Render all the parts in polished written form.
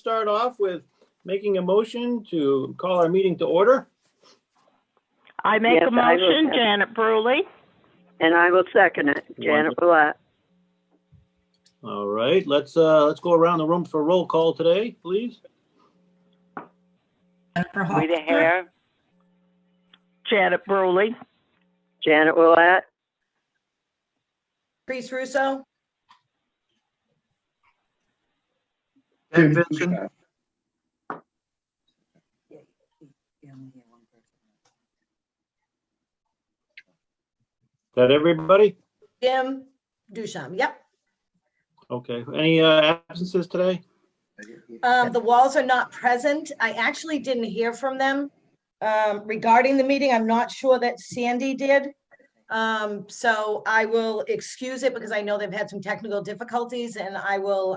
start off with making a motion to call our meeting to order. I make a motion, Janet Bruley. And I will second it, Janet Brulette. All right, let's go around the room for roll call today, please. Rita Hare. Janet Bruley. Janet Brulette. Patrice Russo. Dave Vincent. Is that everybody? Jim Duchamp. Yep. Okay, any absences today? The Walls are not present. I actually didn't hear from them regarding the meeting. I'm not sure that Sandy did. So I will excuse it because I know they've had some technical difficulties, and I will,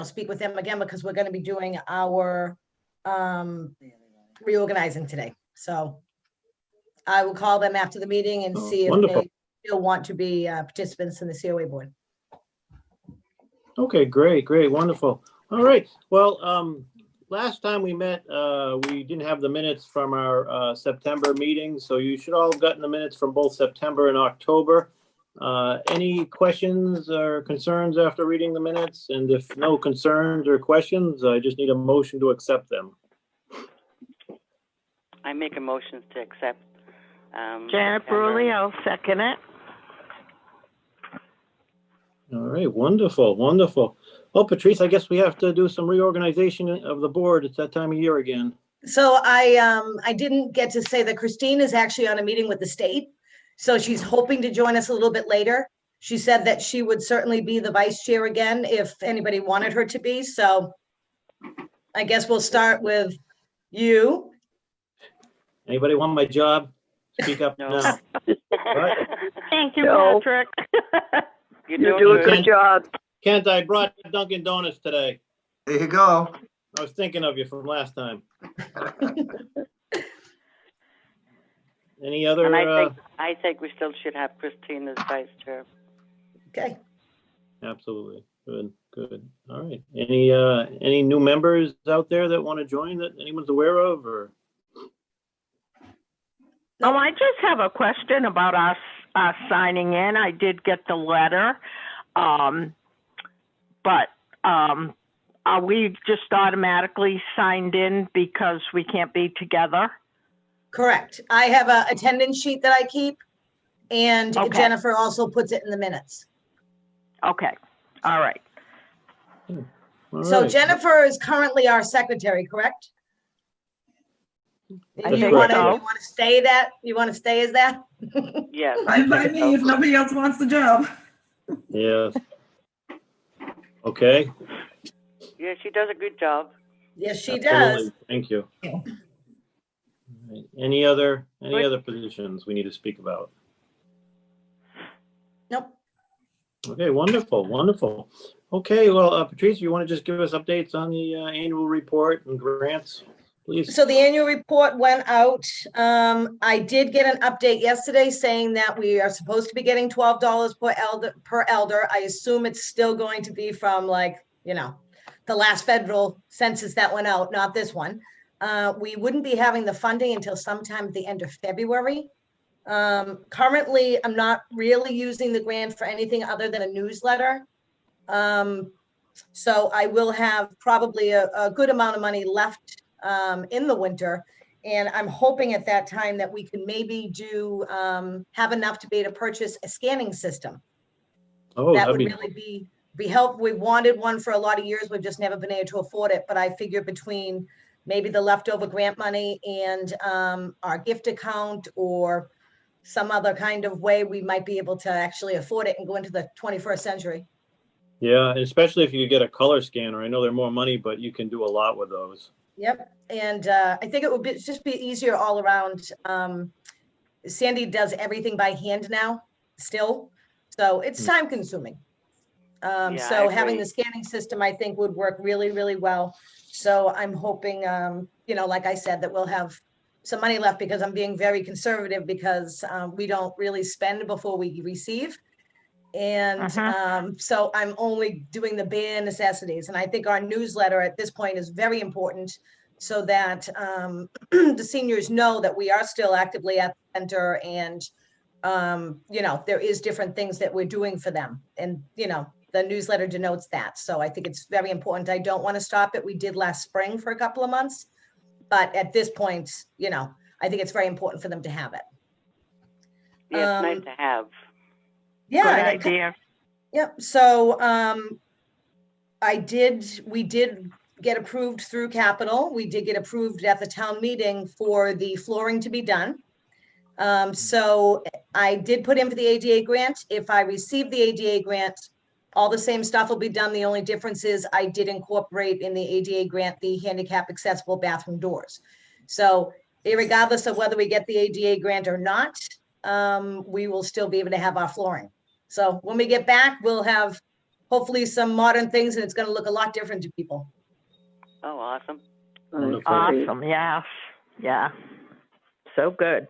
speak with them again because we're going to be doing our reorganizing today. So I will call them after the meeting and see if they still want to be participants in the COA board. Okay, great, wonderful. All right, well, last time we met, we didn't have the minutes from our September meeting, so you should all have gotten the minutes from both September and October. Any questions or concerns after reading the minutes? And if no concerns or questions, I just need a motion to accept them. I make a motion to accept. Janet Bruley, I'll second it. All right, wonderful. Well, Patrice, I guess we have to do some reorganization of the board. It's that time of year again. So I didn't get to say that Christine is actually on a meeting with the state. So she's hoping to join us a little bit later. She said that she would certainly be the vice chair again if anybody wanted her to be. So I guess we'll start with you. Anybody want my job? Speak up No. now. What? Thank you, No. Patrick. You do a good job. Kent, I brought Dunkin' Donuts today. There you go. I was thinking of you from last time. Any other? And I think we still should have Christine as vice chair. Okay. Absolutely. Good. All right. Any new members out there that want to join that anyone's aware of, or? Oh, I just have a question about us signing in. I did get the letter, but are we just automatically signed in because we can't be together? Correct. I have a attendance sheet that I keep, and Okay. Jennifer also puts it in the minutes. Okay. All right. All So right. Jennifer is currently our secretary, correct? I That's You think want correct. to so. stay that? You want to stay as that? Yes. Fine by me if nobody else wants the job. Yes. Okay. Yeah, she does a good job. Yes, she Absolutely. does. Thank you. Yeah. All right. Any other positions we need to speak about? Nope. Okay, wonderful. Okay, well, Patrice, you want to just give us updates on the annual report and grants, please? So the annual report went out. I did get an update yesterday saying that we are supposed to be getting $12 per elder. I assume it's still going to be from the last federal census that went out, not this one. We wouldn't be having the funding until sometime at the end of February. Currently, I'm not really using the grant for anything other than a newsletter. So I will have probably a good amount of money left in the winter. And I'm hoping at that time that we can maybe have enough to be able to purchase a scanning system. Oh, That that'd would really be helpful. We wanted one for a lot of years. We've just never been able to afford it. But I figure between maybe the leftover grant money and our gift account or some other kind of way, we might be able to actually afford it and go into the 21st century. Yeah, and especially if you get a color scanner. I know they're more money, but you can do a lot with those. Yep. And I think it would just be easier all around. Sandy does everything by hand now still. So it's time consuming. I So having agree. the scanning system, I think would work really, really well. So I'm hoping, like I said, that we'll have some money left because I'm being very conservative because we don't really spend before we receive. And so I'm only doing the bare necessities. And I think our newsletter at this point is very important so that the seniors know that we are still actively at the center and, you know, there is different things that we're doing for them. And, you know, the newsletter denotes that. So I think it's very important. I don't want to stop it. We did last spring for a couple of months, but at this point, you know, I think it's very important for them to have it. Yeah, it's nice to have. Yeah. Good and it idea. Yep. So we did get approved through Capital. We did get approved at the town meeting for the flooring to be done. So I did put in for the ADA grant. If I receive the ADA grant, all the same stuff will be done. The only difference is I did incorporate in the ADA grant the handicap accessible bathroom doors. So regardless of whether we get the ADA grant or not, we will still be able to have our flooring. So when we get back, we'll have hopefully some modern things and it's going to look a lot different to people. Oh, awesome. Wonderful. Awesome. Yes. Yeah. So good.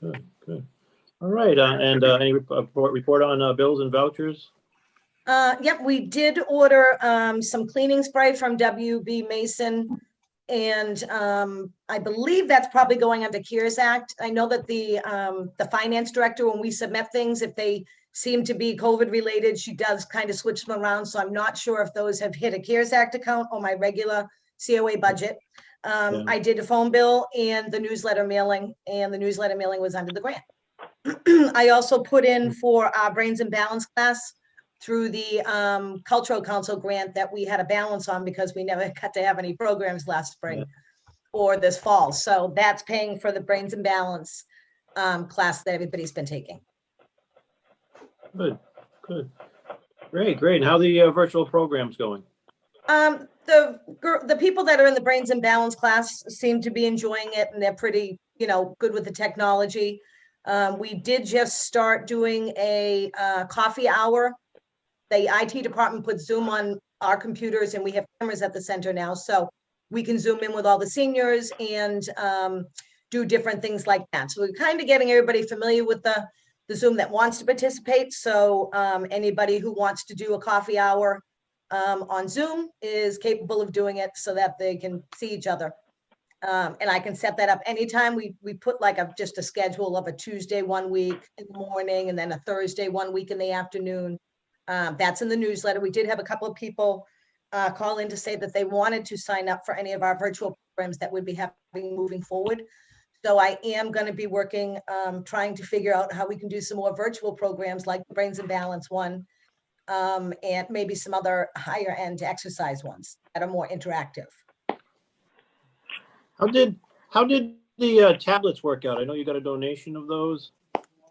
Good, good. All right, and any report on bills and vouchers? Yep, we did order some cleaning spray from WB Mason. And I believe that's probably going under CARES Act. I know that the finance director, when we submit things, if they seem to be COVID related, she does kind of switch them around. So I'm not sure if those have hit a CARES Act account or my regular COA budget. Yeah. I did a phone bill and the newsletter mailing, and the newsletter mailing was under the grant. I also put in for our Brains and Balance class through the Cultural Council grant that we had a balance on because we never got to have any programs last spring or this fall. So that's paying for the Brains and Balance class that everybody's been taking. Good, good. Great, great. And how are the virtual programs going? The people that are in the Brains and Balance class seem to be enjoying it, and they're pretty, you know, good with the technology. We did just start doing a coffee hour. The IT department put Zoom on our computers and we have cameras at the center now. So we can Zoom in with all the seniors and do different things like that. So we're kind of getting everybody familiar with the Zoom that wants to participate. So anybody who wants to do a coffee hour on Zoom is capable of doing it so that they can see each other. And I can set that up anytime. We put like just a schedule of a Tuesday 1 week in the morning and then a Thursday 1 week in the afternoon. That's in the newsletter. We did have a couple of people call in to say that they wanted to sign up for any of our virtual programs that would be happening moving forward. So I am going to be working, trying to figure out how we can do some more virtual programs like the Brains and Balance one, and maybe some other higher end exercise ones that are more interactive. How did the tablets work out? I know you got a donation of those.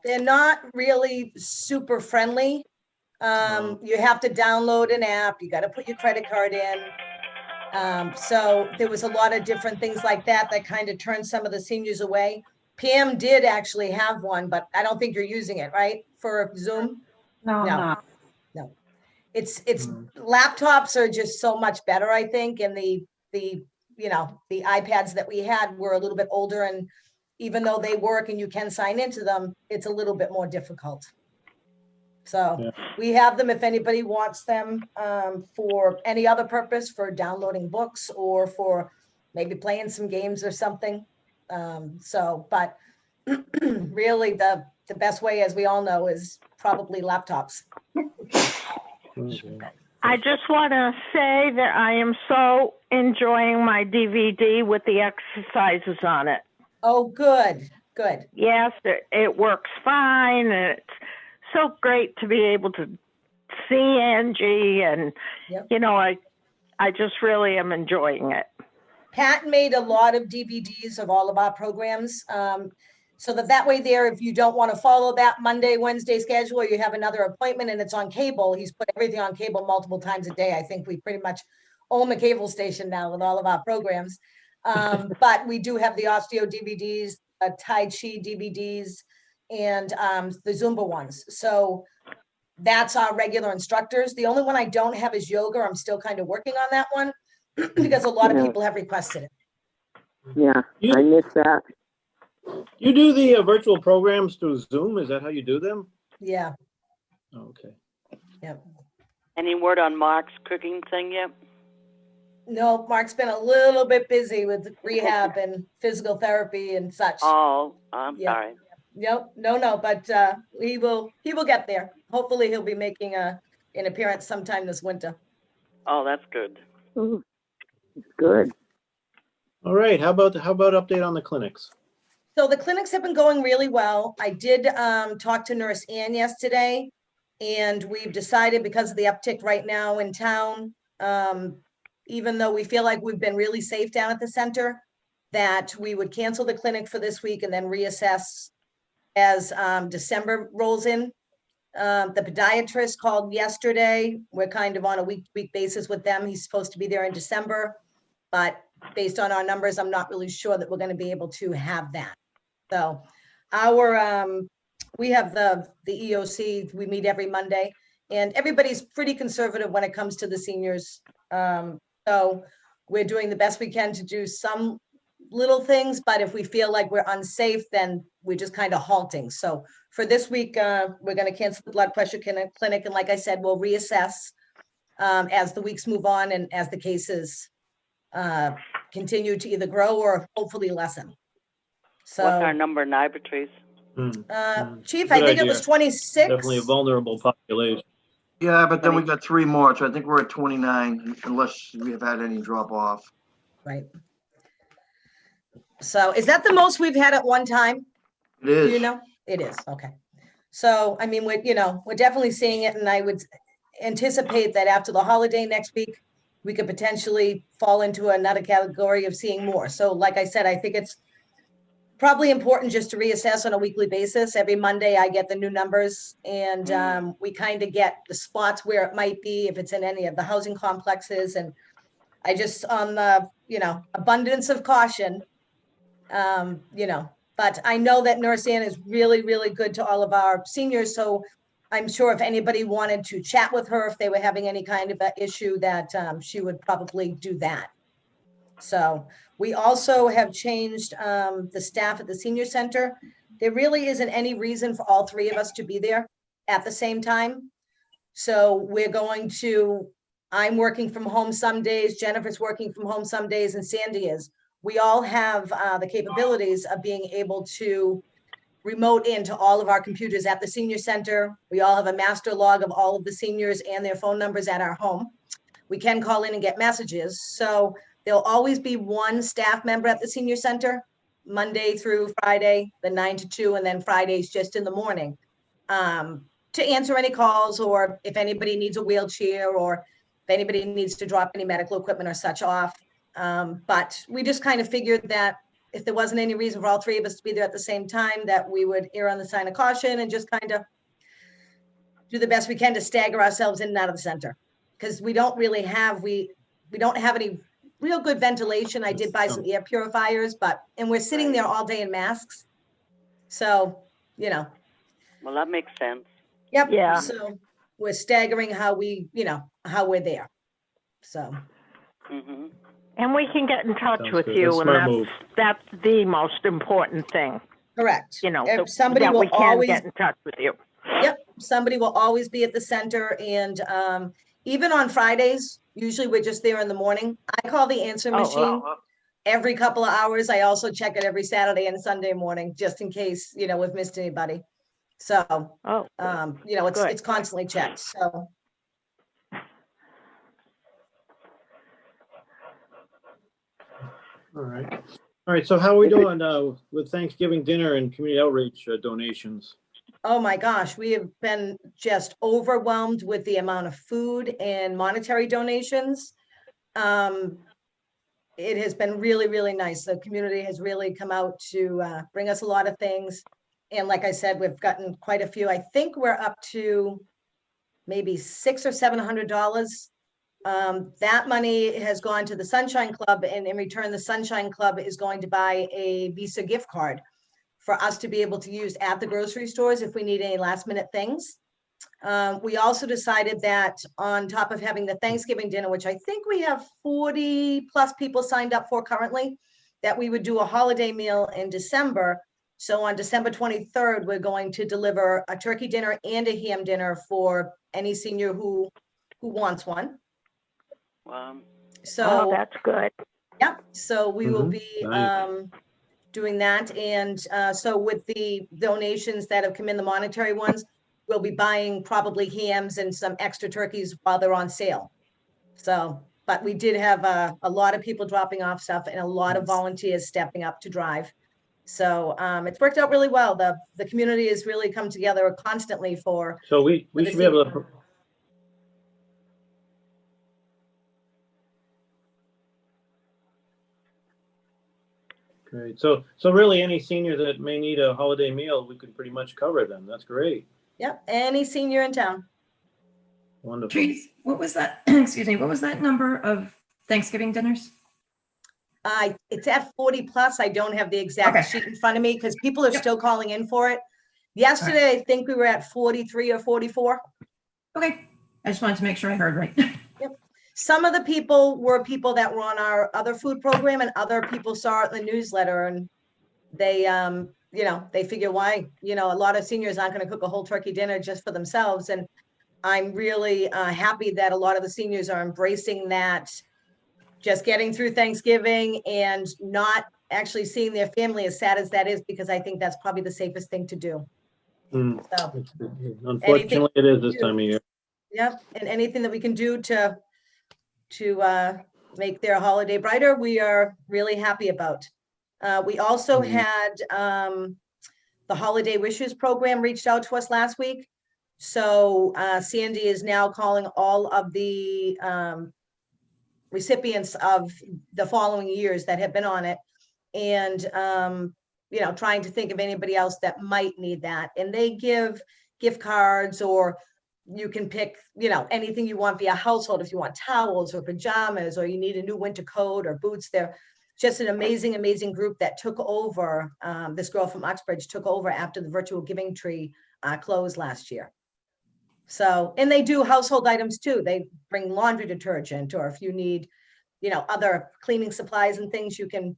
They're not really super friendly. You have to download an app. You got to put your credit card in. So there was a lot of different things like that kind of turned some of the seniors away. Pam did actually have one, but I don't think you're using it, right? For Zoom? No, No. I'm not. No. It's laptops are just so much better, I think. And the you know, the iPads that we had were a little bit older, and even though they work and you can sign into them, it's a little bit more difficult. So we have them if anybody wants them for any other purpose, for downloading books or for maybe playing some games or something. But really the best way, as we all know, is probably laptops. I just want to say that I am so enjoying my DVD with the exercises on it. Oh, good, good. Yes, it works fine. And it's so great to be able to see Angie, and you know, I just really am enjoying it. Pat made a lot of DVDs of all of our programs, so that way there, if you don't want to follow that Monday, Wednesday schedule, or you have another appointment and it's on cable, he's put everything on cable multiple times a day. I think we pretty much own the cable station now with all of our programs. But we do have the osteo DVDs, Tai Chi DVDs, and the Zumba ones. So that's our regular instructors. The only one I don't have is yoga. I'm still kind of working on that one because a lot of people have requested it. Yeah, I missed that. You do the virtual programs through Zoom? Is that how you do them? Yeah, Okay. yep. Any word on Mark's cooking thing yet? No, Mark's been a little bit busy with rehab and physical therapy and such. Oh, I'm Yeah. sorry. Yep, no, but he will get there. Hopefully he'll be making an appearance sometime this winter. Oh, that's good. Ooh, good. All right. How about update on the clinics? So the clinics have been going really well. I did talk to Nurse Ann yesterday, and we've decided because of the uptick right now in town, even though we feel like we've been really safe down at the center, that we would cancel the clinic for this week and then reassess as December rolls in. The podiatrist called yesterday. We're kind of on a week-to-week basis with them. He's supposed to be there in December, but based on our numbers, I'm not really sure that we're going to be able to have that. So we have the EOC, we meet every Monday, and everybody's pretty conservative when it comes to the seniors. So we're doing the best we can to do some little things, but if we feel like we're unsafe, then we're just kind of halting. So for this week, we're going to cancel the blood pressure clinic. And like I said, we'll reassess as the weeks move on and as the cases continue to either grow or hopefully lessen. So, What's our number in Ivory? Chief, Good I think it idea. was 26. Definitely a vulnerable population. Yeah, but then we got 3 more, so I think we're at 29, unless we have had any drop off. Right. So is that the most we've had at one time? It Do is. you know? It is, okay. So, I mean, we're definitely seeing it, and I would anticipate that after the holiday next week, we could potentially fall into another category of seeing more. So like I said, I think it's probably important just to reassess on a weekly basis. Every Monday I get the new numbers, and we kind of get the spots where it might be, if it's in any of the housing complexes. And I just, on the, abundance of caution, but I know that Nurse Ann is really, really good to all of our seniors. So I'm sure if anybody wanted to chat with her, if they were having any kind of an issue, that she would probably do that. So we also have changed the staff at the senior center. There really isn't any reason for all 3 of us to be there at the same time. So I'm working from home some days, Jennifer's working from home some days, and Sandy is. We all have the capabilities of being able to remote into all of our computers at the senior center. We all have a master log of all of the seniors and their phone numbers at our home. We can call in and get messages. So there'll always be one staff member at the senior center, Monday through Friday, the 9 to 2, and then Fridays just in the morning, to answer any calls, or if anybody needs a wheelchair, or if anybody needs to drop any medical equipment or such off. But we just kind of figured that if there wasn't any reason for all 3 of us to be there at the same time, that we would err on the side of caution and just kind of do the best we can to stagger ourselves in and out of the center. Because we don't really have, we don't have any real good ventilation. I did buy some air purifiers, and we're sitting there all day in masks. So, Well, that makes sense. Yep. Yeah. So we're staggering how we're there. So. Mm-hmm. And we can get in touch Sounds with good. you, That's a and smart move. that's the most important thing. Correct. That Somebody that will we can always get in touch with you. Yep, somebody will always be at the center, and even on Fridays, usually we're just there in the morning. I call the answer machine every couple of hours. I also check it every Saturday and Sunday morning, just in case, we've missed anybody. So, it's constantly checked, so. All right. So how are we doing with Thanksgiving dinner and community outreach donations? Oh my gosh, we have been just overwhelmed with the amount of food and monetary donations. It has been really, really nice. The community has really come out to bring us a lot of things. And like I said, we've gotten quite a few. I think we're up to maybe $600 or $700. That money has gone to the Sunshine Club, and in return, the Sunshine Club is going to buy a Visa gift card for us to be able to use at the grocery stores if we need any last minute things. We also decided that on top of having the Thanksgiving dinner, which I think we have 40 plus people signed up for currently, that we would do a holiday meal in December So on December 23rd, we're going to deliver a turkey dinner and a ham dinner for any senior who wants one. Wow. So Oh, that's good. yep, so we will be Nice. doing that. And so with the donations that have come in, the monetary ones, we'll be buying probably hams and some extra turkeys while they're on sale. So, but we did have a lot of people dropping off stuff and a lot of volunteers stepping up to drive. So it's worked out really well. The community has really come together constantly for. So we the should be able to. Great. So really any senior that may need a holiday meal, we could pretty much cover them. That's great. Yep, any senior in town. Wonderful. Trees, what was that? Excuse me. What was that number of Thanksgiving dinners? It's at 40 plus. I don't have the exact Okay. sheet in front of me because people are Yep. still calling in for it. Yesterday, I think we were at 43 or 44. Okay. I just wanted to make sure I heard right. Some of the people were people that were on our other food program and other people saw it in the newsletter and they, you know, they figure why, you know, a lot of seniors aren't going to cook a whole turkey dinner just for themselves. And I'm really happy that a lot of the seniors are embracing that, just getting through Thanksgiving and not actually seeing their family, as sad as that is, because I think that's probably the safest thing to do. Mm. So, Unfortunately, it is this time of year. yep, and anything that we can do to make their holiday brighter, we are really happy about. We also had the Holiday Wishes program reached out to us last week. So Sandy is now calling all of the recipients of the following years that have been on it and you know, trying to think of anybody else that might need that. And they give gift cards, or you can pick, you know, anything you want via household. If you want towels or pajamas, or you need a new winter coat or boots, they're just an amazing, amazing group that took over. This girl from Uxbridge took over after the virtual giving tree closed last year. So, and they do household items too. They bring laundry detergent, or if you need, you know, other cleaning supplies and things, you can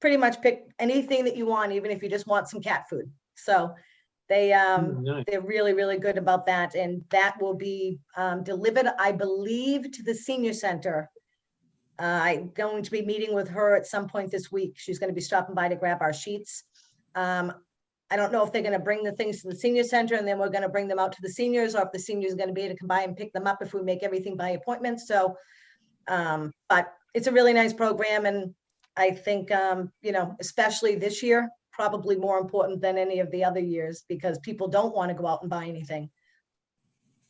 pretty much pick anything that you want, even if you just want some cat food. So they, Nice. they're really, really good about that. And that will be delivered, I believe, to the senior center. I'm going to be meeting with her at some point this week. She's going to be stopping by to grab our sheets. I don't know if they're going to bring the things to the senior center and then we're going to bring them out to the seniors, or if the seniors are going to be able to come by and pick them up if we make everything by appointment. So, but it's a really nice program. And I think, you know, especially this year, probably more important than any of the other years, because people don't want to go out and buy anything.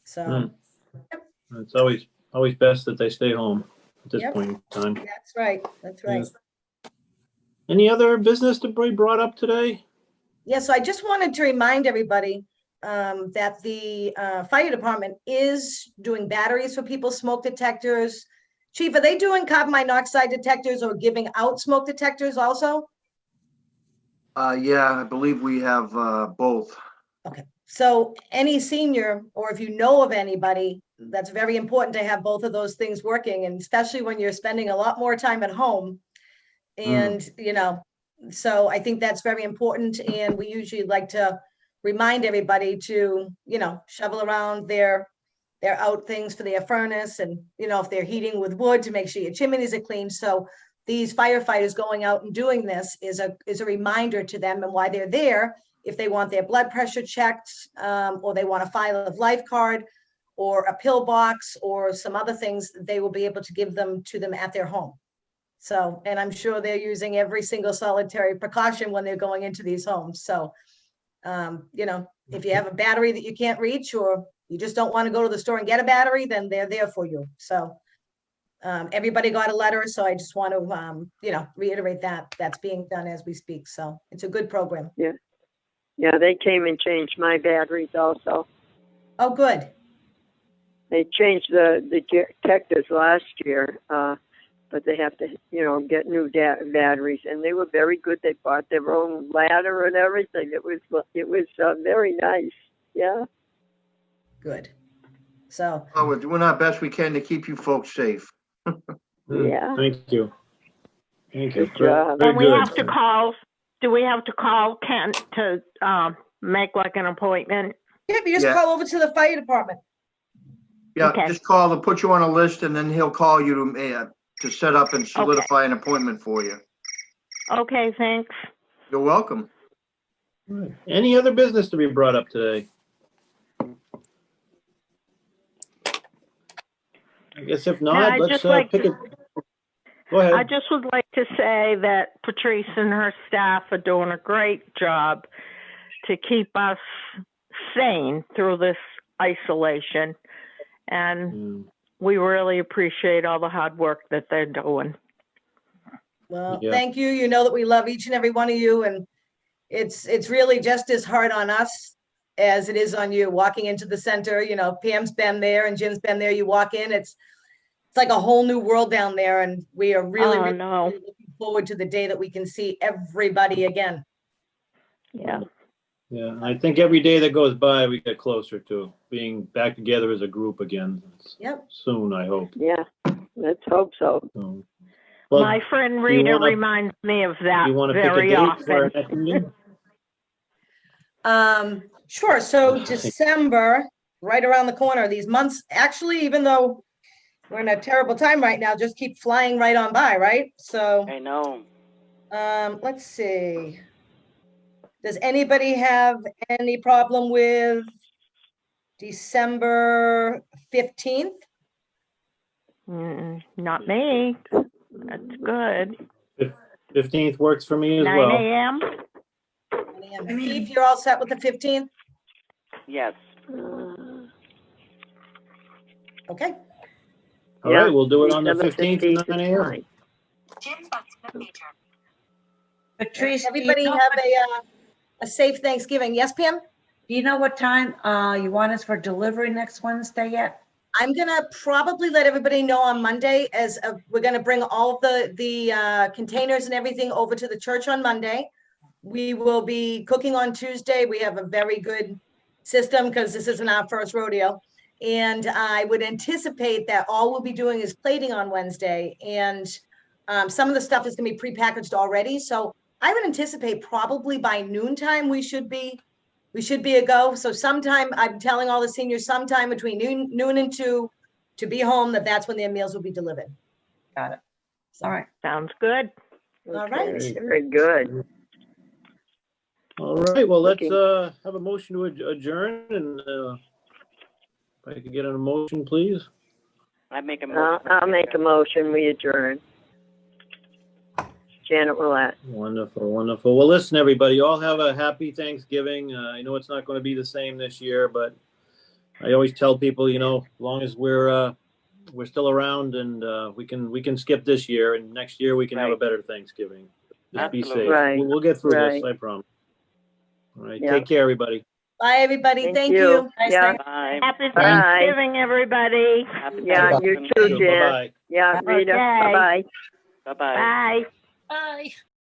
So It's always best that they stay home at this Yep. point in time. that's right. That's right. Any other business to be brought up today? Yeah, so I just wanted to remind everybody that the fire department is doing batteries for people's smoke detectors. Chief, are they doing carbon monoxide detectors or giving out smoke detectors also? Yeah, I believe we have both. Okay, so any senior, or if you know of anybody, that's very important to have both of those things working, and especially when you're spending a lot more time at home. And, you know, so I think that's very important. And we usually like to remind everybody to, you know, shovel around their out things for their furnace, and, you know, if they're heating with wood, to make sure your chimneys are clean. So these firefighters going out and doing this is a reminder to them and why they're there. If they want their blood pressure checked, or they want a file of life card or a pill box or some other things, they will be able to give them to them at their home. So, and I'm sure they're using every single solitary precaution when they're going into these homes. So, you know, if you have a battery that you can't reach, or you just don't want to go to the store and get a battery, then they're there for you. So everybody got a letter. So I just want to, you know, reiterate that that's being done as we speak. So it's a good program. Yeah, they came and changed my batteries also. Oh, good. They changed the detectors last year, but they have to, you know, get new batteries, and they were very good. They bought their own ladder and everything. It was very nice. Yeah. Good. So, Oh, we're doing our best we can to keep you folks safe. Yeah. Thank you. Thank you. Good job. Very And we good. have to call do we have to call Kent to make like an appointment? Yep, you just Yeah. call over to the fire department. Yeah, Okay. just call, they'll put you on a list and then he'll call you to set up and solidify an appointment for you. Okay, thanks. You're welcome. All right. Any other business to be brought up today? I guess if No, not, I'd let's just like pick to- it. Go ahead. I just would like to say that Patrice and her staff are doing a great job to keep us sane through this isolation. And Mm, we really appreciate all the hard work that they're doing. Well, Yeah. thank you. You know that we love each and every one of you, and it's really just as hard on us as it is on you. Walking into the center, you know, Pam's been there and Jim's been there. You walk in, it's like a whole new world down there, and we are really, Oh, really no. looking forward to the day that we can see everybody again. Yeah. Yeah, I think every day that goes by, we get closer to being back together as a group again. Yep. Soon, I hope. Yeah, let's hope so. So, well, My friend Rita wanna- reminds me of that you want to pick a very date for our often. next meeting? Sure. So December, right around the corner, these months, actually, even though we're in a terrible time right now, just keep flying right on by, right? So, I know. let's see. Does anybody have any problem with December 15th? Not me. That's good. 15th works for me as 9 well. a.m. Keith, you're all set with the 15th? Yes. Okay. All Yeah, right, we'll do it on the December 15th at 9 is a.m. fine. Patrice, Everybody have a safe Thanksgiving. Yes, Pam? do you know what time you want us for delivery next Wednesday yet? I'm gonna probably let everybody know on Monday as we're gonna bring all of the containers and everything over to the church on Monday. We will be cooking on Tuesday. We have a very good system because this isn't our first rodeo. And I would anticipate that all we'll be doing is plating on Wednesday. And some of the stuff is gonna be prepackaged already. So I would anticipate probably by noontime, we should be a go. So sometime, I'm telling all the seniors sometime between noon and 2 to be home, that's when their meals will be delivered. Got it. So, All right. Sounds good. All right. Okay, very good. All right, well, let's Okay. have a motion to adjourn, and if I could get a motion, please. I make a motion. I'll make a motion, we adjourn. Janet Willett. Wonderful, wonderful. Well, listen, everybody, all have a happy Thanksgiving. I know it's not going to be the same this year, but I always tell people, you know, as long as we're still around and we can skip this year, and next year we can have a Right. better Thanksgiving. Just be Absolutely. safe. Right, We'll get through this, right. I promise. All right, Yeah. take care, everybody. Bye, everybody. Thank Thank you. you. Yeah, Bye. Happy Bye. Thanksgiving, everybody. Happy yeah, you Thanksgiving. too, Janet. Bye-bye. Yeah, Rita, Okay. bye-bye. Bye-bye. Bye. Bye.